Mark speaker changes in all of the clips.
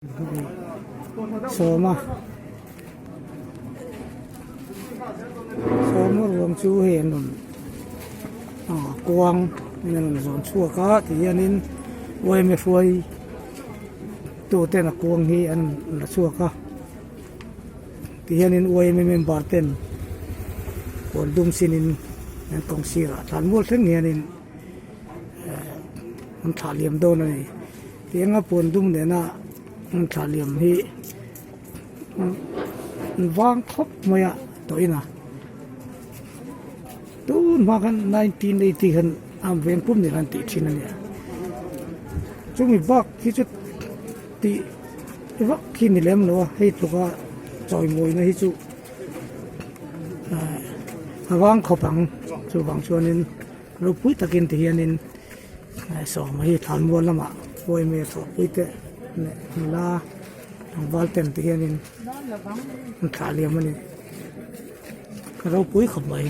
Speaker 1: Soma ruộng chú hiện quang nên là dọn chua cá thì anh nên quay mê phơi tổ tên là quang hi anh là chua cá thì anh nên quay mê bảo tên còn đun xin nên công sĩ là thằng mua thêm nghe nên anh thả liềm đâu này thì anh buồn đun để na anh thả liềm hi vang khóc mày ạ tối na tu makan 1980 kan am ven pum ni kan ti chin ani chumi bak ki chu ti vak ki ni lem lo hei tu ka choi moi na hi chu awang khopang chu bang chuanin ro pui takin ti hianin so ma hi than mo lama poi me so pui te ne la ang valten ti hianin thả liam ani ka ro pui khop mai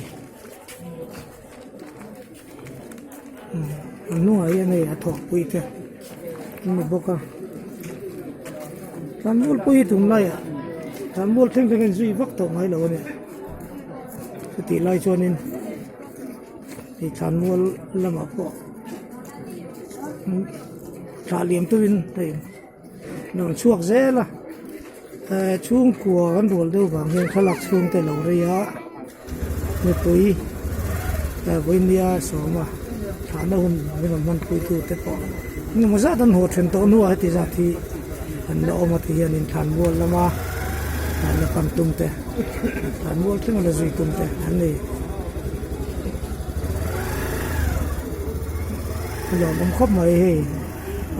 Speaker 1: nu ai này thọ pui thế nhưng bốc à thằng mua pui thùng này à thằng mua thêm cái duy vắt tổng hay là này cái tỷ lệ cho nên thì thằng mua làm ở bộ trả liềm tuyên thì nó chuộc dễ là chuông của con đồ đâu bằng hiện khai lạc chuông tại lầu đây á người túi với nia số mà thả đâu nhưng mà mình cúi tu tới bỏ nhưng mà rất đơn hồ truyền tổ nuôi thì ra thì anh đó mà thì hiện thản mua là mà anh là cầm tung thế thản mua thế là gì tung thế anh này giờ mình khóc mày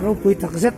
Speaker 1: rồi cúi tắc rất